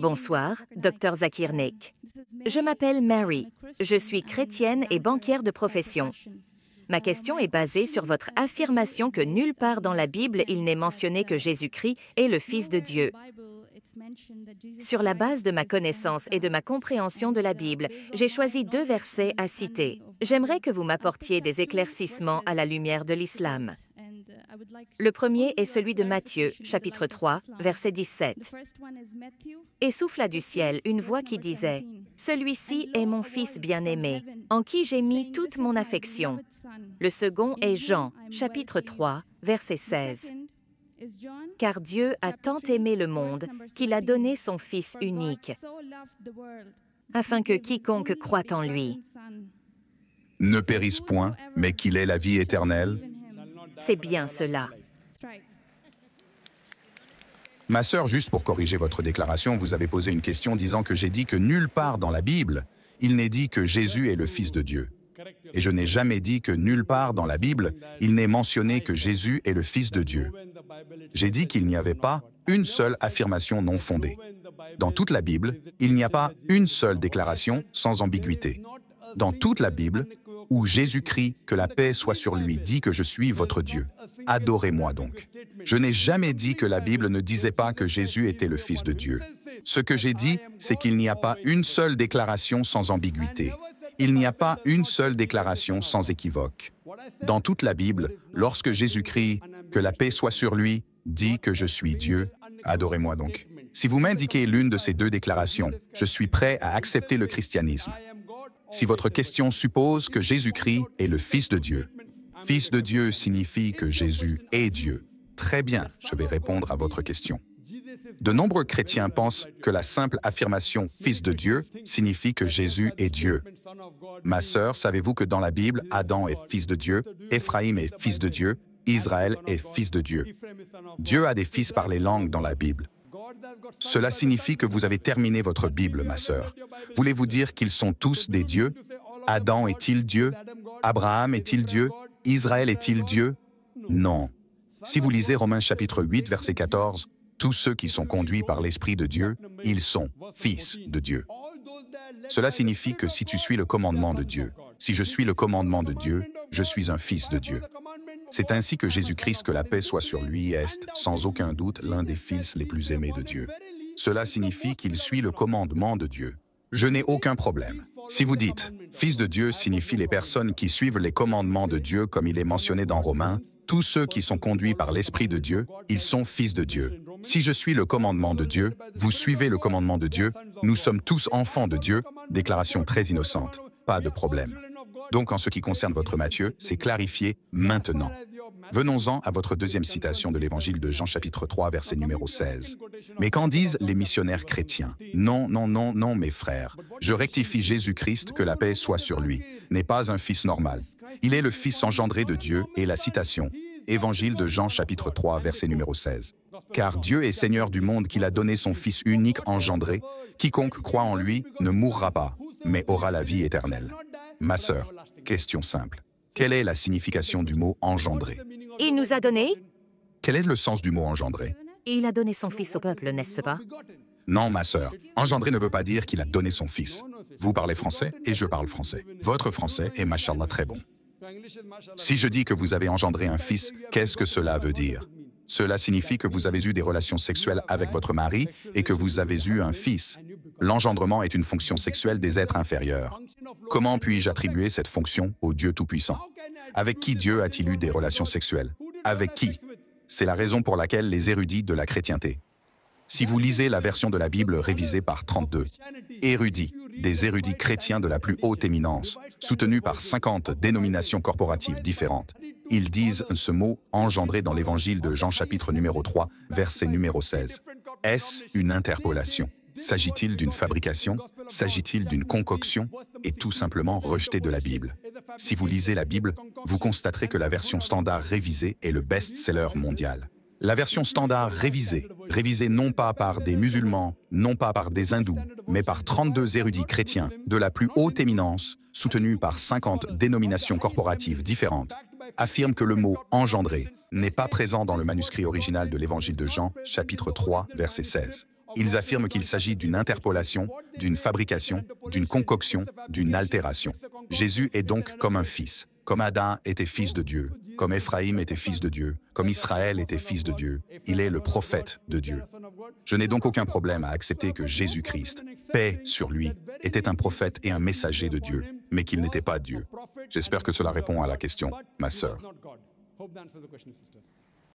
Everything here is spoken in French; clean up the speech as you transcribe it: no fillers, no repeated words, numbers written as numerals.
Bonsoir, Dr Zakir Naik. Je m'appelle Mary. Je suis chrétienne et banquière de profession. Ma question est basée sur votre affirmation que nulle part dans la Bible il n'est mentionné que Jésus-Christ est le Fils de Dieu. Sur la base de ma connaissance et de ma compréhension de la Bible, j'ai choisi 2 versets à citer. J'aimerais que vous m'apportiez des éclaircissements à la lumière de l'islam. Le premier est celui de Matthieu, chapitre 3, verset 17. « Et souffla du ciel une voix qui disait, « Celui-ci est mon Fils bien-aimé, en qui j'ai mis toute mon affection. » Le second est Jean, chapitre 3, verset 16. « Car Dieu a tant aimé le monde qu'il a donné son Fils unique, afin que quiconque croit en lui ne périsse point, mais qu'il ait la vie éternelle. » C'est bien cela. Ma sœur, juste pour corriger votre déclaration, vous avez posé une question disant que j'ai dit que nulle part dans la Bible, il n'est dit que Jésus est le Fils de Dieu. Et je n'ai jamais dit que nulle part dans la Bible, il n'est mentionné que Jésus est le Fils de Dieu. J'ai dit qu'il n'y avait pas une seule affirmation non fondée. Dans toute la Bible, il n'y a pas une seule déclaration sans ambiguïté. Dans toute la Bible, où Jésus-Christ, que la paix soit sur lui, dit que je suis votre Dieu. Adorez-moi donc. Je n'ai jamais dit que la Bible ne disait pas que Jésus était le Fils de Dieu. Ce que j'ai dit, c'est qu'il n'y a pas une seule déclaration sans ambiguïté. Il n'y a pas une seule déclaration sans équivoque. Dans toute la Bible, lorsque Jésus-Christ, que la paix soit sur lui, dit que je suis Dieu, adorez-moi donc. Si vous m'indiquez l'une de ces 2 déclarations, je suis prêt à accepter le christianisme. Si votre question suppose que Jésus-Christ est le Fils de Dieu, Fils de Dieu signifie que Jésus est Dieu. Très bien, je vais répondre à votre question. De nombreux chrétiens pensent que la simple affirmation « Fils de Dieu » signifie que Jésus est Dieu. Ma sœur, savez-vous que dans la Bible, Adam est fils de Dieu, Éphraïm est fils de Dieu, Israël est fils de Dieu. Dieu a des fils par les langues dans la Bible. Cela signifie que vous avez terminé votre Bible, ma sœur. Voulez-vous dire qu'ils sont tous des dieux? Adam est-il Dieu? Abraham est-il Dieu? Israël est-il Dieu? Non. Si vous lisez Romains chapitre 8, verset 14, tous ceux qui sont conduits par l'Esprit de Dieu, ils sont fils de Dieu. Cela signifie que si tu suis le commandement de Dieu, si je suis le commandement de Dieu, je suis un fils de Dieu. C'est ainsi que Jésus-Christ, que la paix soit sur lui, est, sans aucun doute, l'un des fils les plus aimés de Dieu. Cela signifie qu'il suit le commandement de Dieu. Je n'ai aucun problème. Si vous dites « Fils de Dieu » signifie les personnes qui suivent les commandements de Dieu comme il est mentionné dans Romains, tous ceux qui sont conduits par l'Esprit de Dieu, ils sont fils de Dieu. Si je suis le commandement de Dieu, vous suivez le commandement de Dieu, nous sommes tous enfants de Dieu, déclaration très innocente, pas de problème. Donc en ce qui concerne votre Matthieu, c'est clarifié maintenant. Venons-en à votre deuxième citation de l'évangile de Jean chapitre 3, verset numéro 16. Mais qu'en disent les missionnaires chrétiens? Non, non, non, non, mes frères. Je rectifie Jésus-Christ, que la paix soit sur lui, n'est pas un fils normal. Il est le Fils engendré de Dieu, et la citation, évangile de Jean chapitre 3, verset numéro 16. Car Dieu est Seigneur du monde qu'il a donné son Fils unique engendré, quiconque croit en lui ne mourra pas, mais aura la vie éternelle. Ma sœur, question simple. Quelle est la signification du mot « engendré » ? Il nous a donné. Quel est le sens du mot « engendré » ? Il a donné son Fils au peuple, n'est-ce pas? Non, ma sœur. Engendré ne veut pas dire qu'il a donné son Fils. Vous parlez français et je parle français. Votre français est, machallah, très bon. Si je dis que vous avez engendré un fils, qu'est-ce que cela veut dire? Cela signifie que vous avez eu des relations sexuelles avec votre mari et que vous avez eu un fils. L'engendrement est une fonction sexuelle des êtres inférieurs. Comment puis-je attribuer cette fonction au Dieu Tout-Puissant? Avec qui Dieu a-t-il eu des relations sexuelles? Avec qui? C'est la raison pour laquelle les érudits de la chrétienté. Si vous lisez la version de la Bible révisée par 32, érudits, des érudits chrétiens de la plus haute éminence, soutenus par 50 dénominations corporatives différentes, ils disent ce mot engendré dans l'évangile de Jean chapitre numéro 3, verset numéro 16. Est-ce une interpolation? S'agit-il d'une fabrication? S'agit-il d'une concoction? Et tout simplement rejeté de la Bible. Si vous lisez la Bible, vous constaterez que la version standard révisée est le best-seller mondial. La version standard révisée non pas par des musulmans, non pas par des hindous, mais par 32 érudits chrétiens de la plus haute éminence, soutenus par 50 dénominations corporatives différentes, affirme que le mot « engendré » n'est pas présent dans le manuscrit original de l'évangile de Jean, chapitre 3, verset 16. Ils affirment qu'il s'agit d'une interpolation, d'une fabrication, d'une concoction, d'une altération. Jésus est donc comme un fils. Comme Adam était fils de Dieu, comme Éphraïm était fils de Dieu, comme Israël était fils de Dieu, il est le prophète de Dieu. Je n'ai donc aucun problème à accepter que Jésus-Christ, paix sur lui, était un prophète et un messager de Dieu, mais qu'il n'était pas Dieu. J'espère que cela répond à la question, ma sœur.